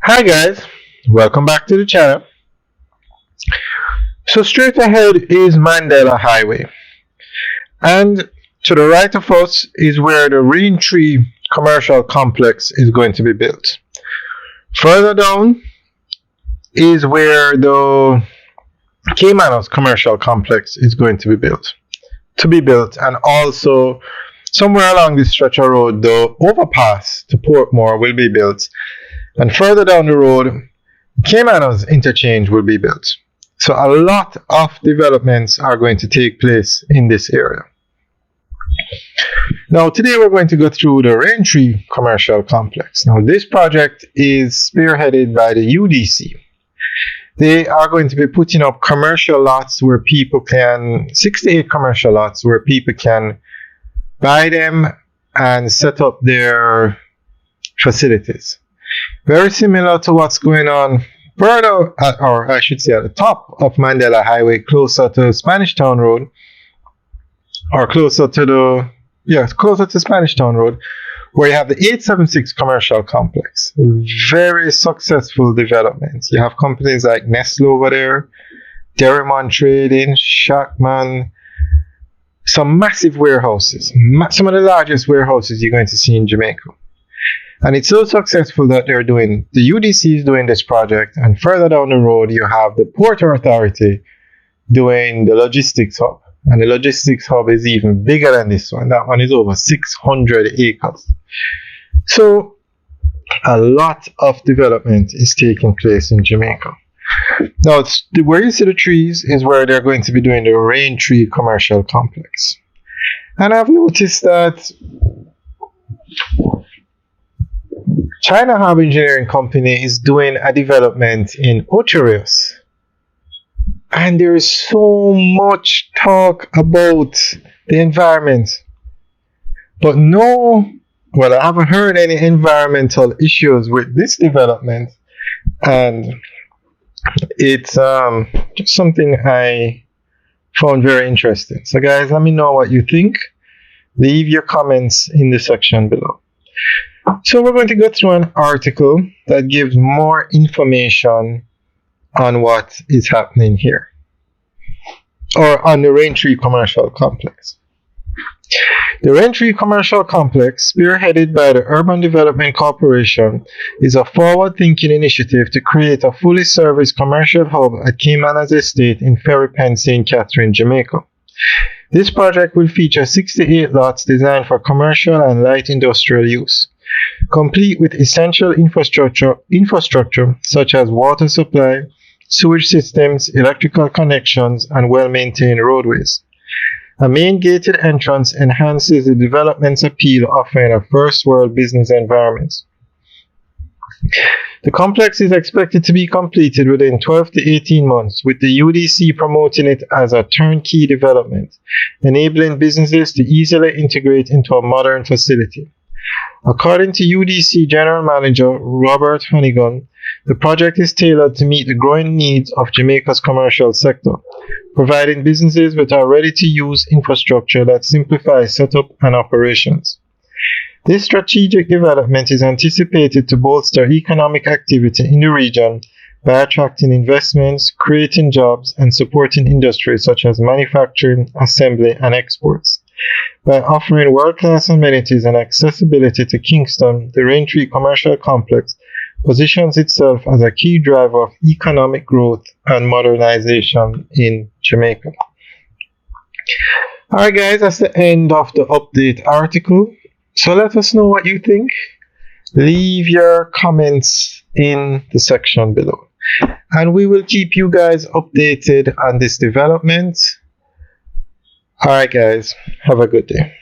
Hi guys, welcome back to the channel. So straight ahead is Mandela Highway, and to the right of us is where the Raintree commercial complex is going to be built. Further down is where the Caymanos commercial complex is going to be built. And also somewhere along this stretch of road, the overpass to Portmore will be built, and further down the road, Caymanos interchange will be built. So a lot of developments are going to take place in this area. Now today we're going to go through the Raintree commercial complex. Now this project is spearheaded by the UDC. They are going to be putting up commercial lots where people can, 68 commercial lots where people can buy them and set up their facilities. Very similar to what's going on further, or I should say at the top of Mandela Highway, closer to Spanish Town Road, or closer to Spanish Town Road, where you have the 876 commercial complex. Very successful developments. You have companies like Nestle over there, Derrimon Trading, Shackman, some massive warehouses, some of the largest warehouses you're going to see in Jamaica. And it's so successful that the UDC is doing this project, and further down the road you have the Port Authority doing the logistics hub. And the logistics hub is even bigger than this one. That one is over 600 acres. So a lot of development is taking place in Jamaica. Now, where you see the trees is where they're going to be doing the Raintree commercial complex. And I've noticed that China Hub Engineering Company is doing a development in Ocherios. And there is so much talk about the environment. But I haven't heard any environmental issues with this development. And it's just something I found very interesting. So guys, let me know what you think. Leave your comments in the section below. So we're going to go through an article that gives more information on what is happening here, or on the Raintree commercial complex. The Raintree commercial complex, spearheaded by the Urban Development Corporation, is a forward-thinking initiative to create a fully serviced commercial hub at Caymanas Estate in Ferry Pen, St. Catherine, Jamaica. This project will feature 68 lots designed for commercial and light industrial use, complete with essential infrastructure such as water supply, sewage systems, electrical connections, and well-maintained roadways. A main gated entrance enhances the development's appeal, offering a first-world business environment. The complex is expected to be completed within 12 to 18 months, with the UDC promoting it as a turnkey development, enabling businesses to easily integrate into a modern facility. According to UDC General Manager Robert Honeygun, the project is tailored to meet the growing needs of Jamaica's commercial sector, providing businesses with a ready-to-use infrastructure that simplifies setup and operations. This strategic development is anticipated to bolster economic activity in the region by attracting investments, creating jobs, and supporting industries such as manufacturing, assembly, and exports. By offering world-class amenities and accessibility to Kingston, the Raintree commercial complex positions itself as a key driver of economic growth and modernization in Jamaica. Alright guys, that's the end of the update article. So let us know what you think. Leave your comments in the section below. And we will keep you guys updated on this development. Alright guys, have a good day.